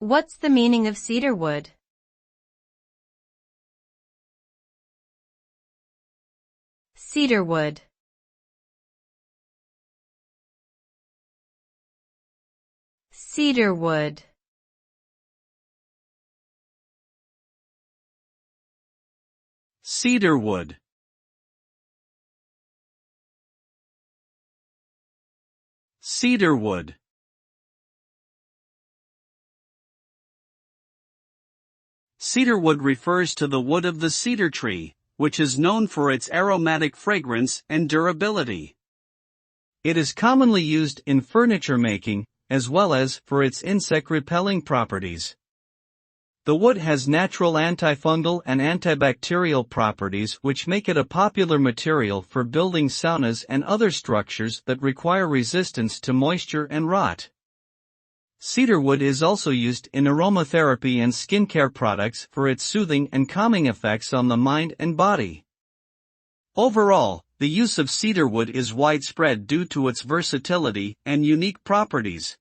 What's the meaning of cedarwood? Cedarwood. Cedarwood. Cedarwood. Cedarwood. Cedarwood refers to the wood of the cedar tree, which is known for its aromatic fragrance and durability. It is commonly used in furniture making, as well as for its insect-repelling properties. The wood has natural antifungal and antibacterial properties which make it a popular material for building saunas and other structures that require resistance to moisture and rot. Cedarwood is also used in aromatherapy and skincare products for its soothing and calming effects on the mind and body. Overall, the use of cedarwood is widespread due to its versatility and unique properties.